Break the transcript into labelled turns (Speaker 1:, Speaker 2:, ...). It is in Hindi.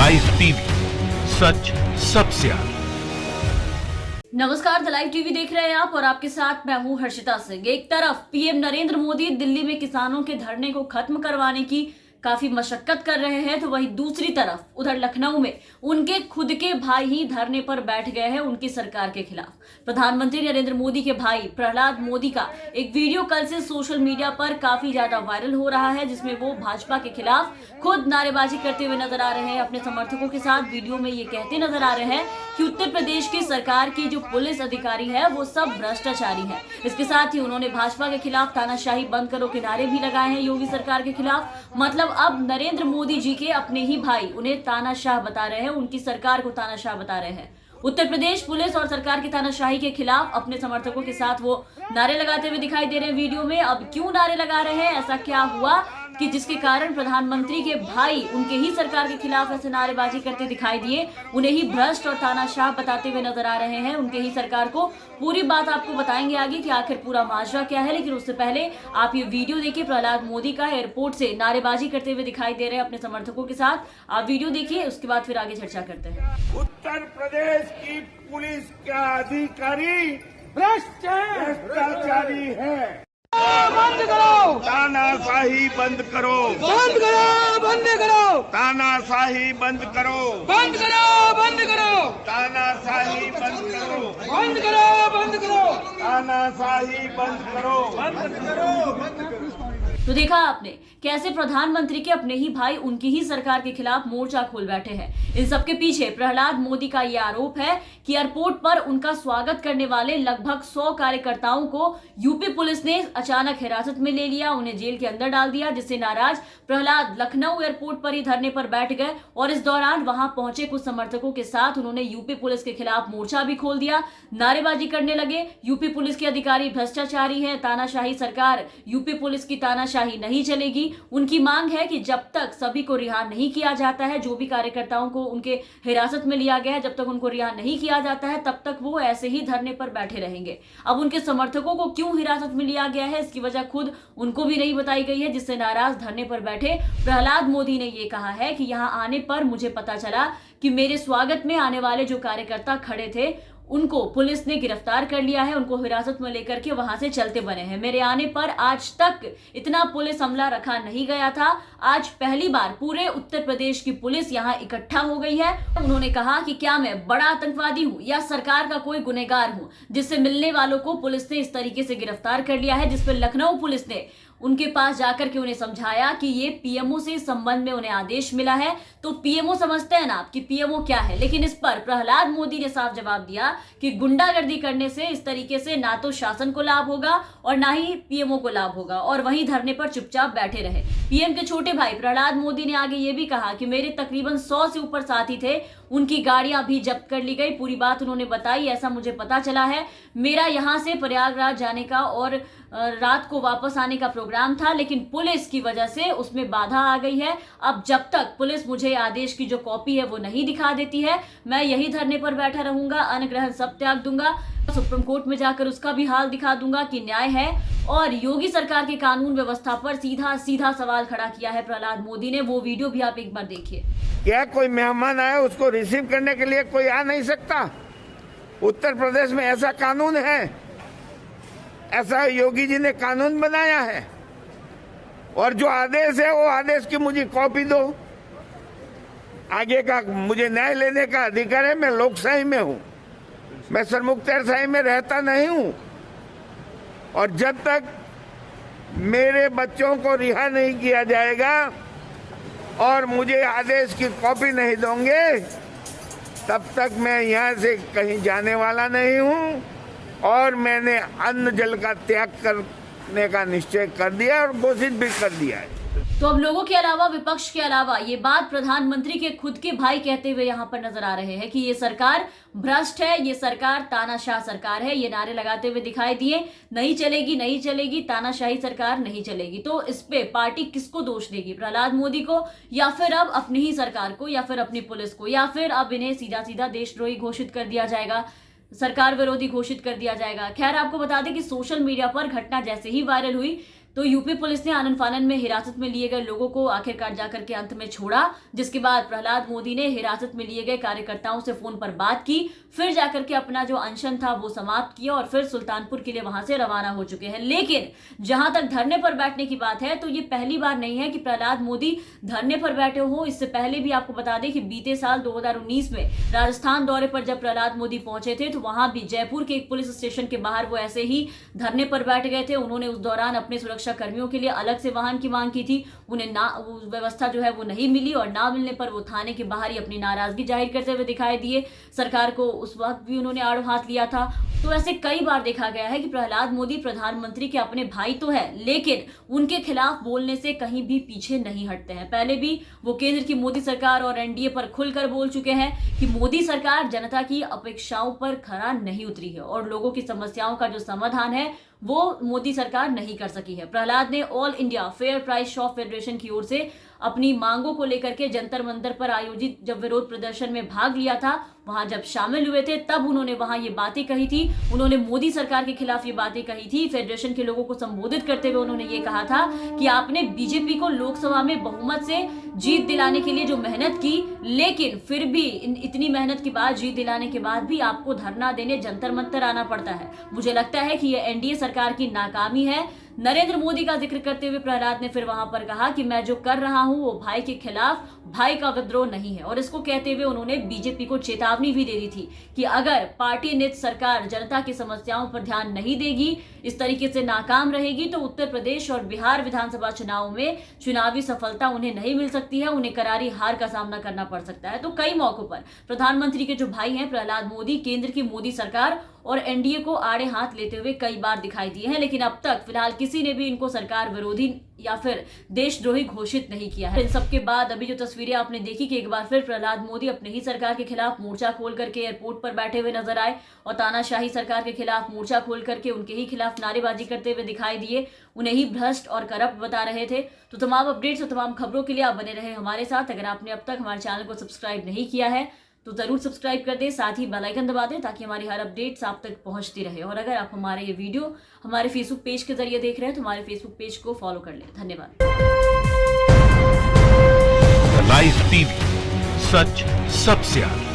Speaker 1: लाइव टीवी, सच सबसे आगे।
Speaker 2: नमस्कार, द लाइव टीवी देख रहे हैं आप और आपके साथ मैं हूं हर्षिता सिंह। एक तरफ पीएम नरेंद्र मोदी दिल्ली में किसानों के धरने को खत्म करवाने की काफी मशक्कत कर रहे हैं, तो वहीं दूसरी तरफ उधर लखनऊ में उनके खुद के भाई ही धरने पर बैठ गए हैं उनकी सरकार के खिलाफ। प्रधानमंत्री नरेंद्र मोदी के भाई प्रहलाद मोदी का एक वीडियो कल से सोशल मीडिया पर काफी ज्यादा वायरल हो रहा है, जिसमें वो भाजपा के खिलाफ खुद नारेबाजी करते हुए नजर आ रहे हैं। अपने समर्थकों के साथ वीडियो में ये कहते नजर आ रहे हैं कि उत्तर प्रदेश की सरकार की जो पुलिस अधिकारी है वो सब भ्रष्टाचारी है। इसके साथ ही उन्होंने भाजपा के खिलाफ तानाशाही बंद करो के नारे भी लगाए हैं योगी सरकार के खिलाफ। मतलब अब नरेंद्र मोदी जी के अपने ही भाई उन्हें तानाशाह बता रहे हैं, उनकी सरकार को तानाशाह बता रहे हैं। उत्तर प्रदेश पुलिस और सरकार की तानाशाही के खिलाफ अपने समर्थकों के साथ वो नारे लगाते हुए दिखाई दे रहे हैं वीडियो में। अब क्यों नारे लगा रहे हैं, ऐसा क्या हुआ कि जिसके कारण प्रधानमंत्री के भाई उनके ही सरकार के खिलाफ ऐसे नारेबाजी करते दिखाई दिए, उन्हें ही भ्रष्ट और तानाशाह बताते हुए नजर आ रहे हैं, उनके ही सरकार को। पूरी बात आपको बताएंगे आगे कि आखिर पूरा माजरा क्या है, लेकिन उससे पहले आप ये वीडियो देखिए। प्रहलाद मोदी का एयरपोर्ट से नारेबाजी करते हुए दिखाई दे रहे हैं अपने समर्थकों के साथ। आप वीडियो देखिए, उसके बाद फिर आगे चर्चा करते हैं।
Speaker 3: उत्तर प्रदेश की पुलिस का अधिकारी भ्रष्टाचारी है।
Speaker 4: बंद करो,
Speaker 3: तानाशाही बंद करो,
Speaker 4: बंद करो, बंद करो,
Speaker 3: तानाशाही बंद करो,
Speaker 4: बंद करो, बंद करो,
Speaker 3: तानाशाही बंद करो,
Speaker 4: बंद करो, बंद करो,
Speaker 3: तानाशाही बंद करो, बंद करो।
Speaker 2: तो देखा आपने कैसे प्रधानमंत्री के अपने ही भाई उनकी ही सरकार के खिलाफ मोर्चा खोल बैठे हैं। इन सबके पीछे प्रहलाद मोदी का यह आरोप है कि एयरपोर्ट पर उनका स्वागत करने वाले लगभग 100 कार्यकर्ताओं को यूपी पुलिस ने अचानक हिरासत में ले लिया, उन्हें जेल के अंदर डाल दिया, जिससे नाराज प्रहलाद लखनऊ एयरपोर्ट पर ही धरने पर बैठ गए और इस दौरान वहां पहुंचे कुछ समर्थकों के साथ उन्होंने यूपी पुलिस के खिलाफ मोर्चा भी खोल दिया, नारेबाजी करने लगे। यूपी पुलिस के अधिकारी भ्रष्टाचारी है, तानाशाही सरकार, यूपी पुलिस की तानाशाही नहीं चलेगी। उनकी मांग है कि जब तक सभी को रिहा नहीं किया जाता है, जो भी कार्यकर्ताओं को उनके हिरासत में लिया गया है, जब तक उनको रिहा नहीं किया जाता है तब तक वो ऐसे ही धरने पर बैठे रहेंगे। अब उनके समर्थकों को क्यों हिरासत में लिया गया है, इसकी वजह खुद उनको भी नहीं बताई गई है, जिससे नाराज धरने पर बैठे प्रहलाद मोदी ने ये कहा है कि यहां आने पर मुझे पता चला कि मेरे स्वागत में आने वाले जो कार्यकर्ता खड़े थे उनको पुलिस ने गिरफ्तार कर लिया है, उनको हिरासत में लेकर के वहां से चलते बने हैं। मेरे आने पर आज तक इतना पुलिस अमला रखा नहीं गया था। आज पहली बार पूरे उत्तर प्रदेश की पुलिस यहां इकट्ठा हो गई है। उन्होंने कहा कि क्या मैं बड़ा आतंकवादी हूं या सरकार का कोई गुनहगार हूं, जिससे मिलने वालों को पुलिस ने इस तरीके से गिरफ्तार कर लिया है, जिस पर लखनऊ पुलिस ने उनके पास जाकर के उन्हें समझाया कि ये पीएमओ से इस संबंध में उन्हें आदेश मिला है। तो पीएमओ समझते हैं ना आप कि पीएमओ क्या है, लेकिन इस पर प्रहलाद मोदी ने साफ जवाब दिया कि गुंडागर्दी करने से इस तरीके से ना तो शासन को लाभ होगा और ना ही पीएमओ को लाभ होगा, और वहीं धरने पर चुपचाप बैठे रहे। पीएम के छोटे भाई प्रहलाद मोदी ने आगे ये भी कहा कि मेरे तकरीबन 100 से ऊपर साथी थे, उनकी गाड़ियां भी जब्त कर ली गई। पूरी बात उन्होंने बताई, ऐसा मुझे पता चला है। मेरा यहां से प्रयागराज जाने का और रात को वापस आने का प्रोग्राम था, लेकिन पुलिस की वजह से उसमें बाधा आ गई है। अब जब तक पुलिस मुझे आदेश की जो कॉपी है वो नहीं दिखा देती है, मैं यही धरने पर बैठा रहूंगा, अन्न ग्रहण सब त्याग दूंगा, सुप्रीम कोर्ट में जाकर उसका भी हाल दिखा दूंगा कि न्याय है। और योगी सरकार के कानून व्यवस्था पर सीधा सीधा सवाल खड़ा किया है प्रहलाद मोदी ने। वो वीडियो भी आप एक बार देखिए।
Speaker 3: क्या कोई मेहमान आया उसको रिसीव करने के लिए कोई आ नहीं सकता? उत्तर प्रदेश में ऐसा कानून है, ऐसा योगी जी ने कानून बनाया है, और जो आदेश है वो आदेश की मुझे कॉपी दो। आगे का मुझे न्याय लेने का अधिकार है। मैं लोकशाही में हूँ, मैं सरमुख्तरशाही में रहता नहीं हूँ, और जब तक मेरे बच्चों को रिहा नहीं किया जाएगा और मुझे आदेश की कॉपी नहीं दोगे तब तक मैं यहाँ से कहीं जाने वाला नहीं हूँ। और मैंने अन्न जल का त्याग करने का निश्चय कर दिया और घोषित भी कर दिया है।
Speaker 2: तो अब लोगों के अलावा, विपक्ष के अलावा ये बात प्रधानमंत्री के खुद के भाई कहते हुए यहाँ पर नजर आ रहे हैं कि ये सरकार भ्रष्ट है, ये सरकार तानाशाह सरकार है। ये नारे लगाते हुए दिखाई दिए, नहीं चलेगी, नहीं चलेगी, तानाशाही सरकार नहीं चलेगी। तो इस पे पार्टी किसको दोष देगी, प्रहलाद मोदी को, या फिर अब अपनी ही सरकार को, या फिर अपनी पुलिस को, या फिर अब इन्हें सीधा सीधा देशद्रोही घोषित कर दिया जाएगा, सरकार विरोधी घोषित कर दिया जाएगा। खैर, आपको बता दें कि सोशल मीडिया पर घटना जैसे ही वायरल हुई, तो यूपी पुलिस ने आनन फानन में हिरासत में लिए गए लोगों को आखिरकार जाकर के अंत में छोड़ा, जिसके बाद प्रहलाद मोदी ने हिरासत में लिए गए कार्यकर्ताओं से फोन पर बात की, फिर जाकर के अपना जो अनशन था वो समाप्त किया और फिर सुल्तानपुर के लिए वहां से रवाना हो चुके हैं। लेकिन जहां तक धरने पर बैठने की बात है तो ये पहली बार नहीं है कि प्रहलाद मोदी धरने पर बैठे हो। इससे पहले भी आपको बता दें कि बीते साल 2019 में राजस्थान दौरे पर जब प्रहलाद मोदी पहुंचे थे तो वहां भी जयपुर के एक पुलिस स्टेशन के बाहर वो ऐसे ही धरने पर बैठ गए थे। उन्होंने उस दौरान अपने सुरक्षा कर्मियों के लिए अलग से वाहन की मांग की थी, उन्हें ना व्यवस्था जो है वो नहीं मिली और ना मिलने पर वो थाने के बाहर ही अपनी नाराजगी जाहिर करते हुए दिखाई दिए। सरकार को उस वक्त भी उन्होंने आड़ो हाथ लिया था। तो ऐसे कई बार देखा गया है कि प्रहलाद मोदी प्रधानमंत्री के अपने भाई तो है, लेकिन उनके खिलाफ बोलने से कहीं भी पीछे नहीं हटते हैं। पहले भी वो केंद्र की मोदी सरकार और एनडीए पर खुलकर बोल चुके हैं कि मोदी सरकार जनता की अपेक्षाओं पर खरा नहीं उतरी है और लोगों की समस्याओं का जो समाधान है वो मोदी सरकार नहीं कर सकी है। प्रहलाद ने all India fair price shop federation की ओर से अपनी मांगों को लेकर के जंतर मंतर पर आयोजित जब विरोध प्रदर्शन में भाग लिया था, वहां जब शामिल हुए थे तब उन्होंने वहां ये बातें कही थी। उन्होंने मोदी सरकार के खिलाफ ये बातें कही थी। फेडरेशन के लोगों को संबोधित करते हुए उन्होंने ये कहा था कि आपने बीजेपी को लोकसभा में बहुमत से जीत दिलाने के लिए जो मेहनत की, लेकिन फिर भी इतनी मेहनत के बाद, जीत दिलाने के बाद भी आपको धरना देने जंतर मंतर आना पड़ता है। मुझे लगता है कि ये एनडीए सरकार की नाकामी है। नरेंद्र मोदी का जिक्र करते हुए प्रहलाद ने फिर वहां पर कहा कि मैं जो कर रहा हूं वो भाई के खिलाफ भाई का विद्रोह नहीं है और इसको कहते हुए उन्होंने बीजेपी को चेतावनी भी दे दी थी कि अगर पार्टी नेत सरकार जनता की समस्याओं पर ध्यान नहीं देगी, इस तरीके से नाकाम रहेगी तो उत्तर प्रदेश और बिहार विधानसभा चुनाव में चुनावी सफलता उन्हें नहीं मिल सकती है, उन्हें करारी हार का सामना करना पड़ सकता है। तो कई मौकों पर प्रधानमंत्री के जो भाई हैं प्रहलाद मोदी केंद्र की मोदी सरकार और एनडीए को आड़े हाथ लेते हुए कई बार दिखाई दिए हैं, लेकिन अब तक फिलहाल किसी ने भी इनको सरकार विरोधी या फिर देशद्रोही घोषित नहीं किया है। इन सबके बाद अभी जो तस्वीरें आपने देखी कि एक बार फिर प्रहलाद मोदी अपने ही सरकार के खिलाफ मोर्चा खोल करके एयरपोर्ट पर बैठे हुए नजर आए और तानाशाही सरकार के खिलाफ मोर्चा खोल करके उनके ही खिलाफ नारेबाजी करते हुए दिखाई दिए, उन्हें ही भ्रष्ट और करप्ट बता रहे थे। तो तमाम अपडेट्स और तमाम खबरों के लिए आप बने रहे हमारे साथ। अगर आपने अब तक हमारे चैनल को सब्सक्राइब नहीं किया है तो जरूर सब्सक्राइब कर दें, साथ ही बेल आइकन दबा दें ताकि हमारी हर अपडेट्स आप तक पहुंचती रहे। और अगर आप हमारे ये वीडियो हमारे फेसबुक पेज के जरिए देख रहे हैं तो हमारे फेसबुक पेज को फॉलो कर लें। धन्यवाद।
Speaker 1: लाइव टीवी, सच सबसे आगे।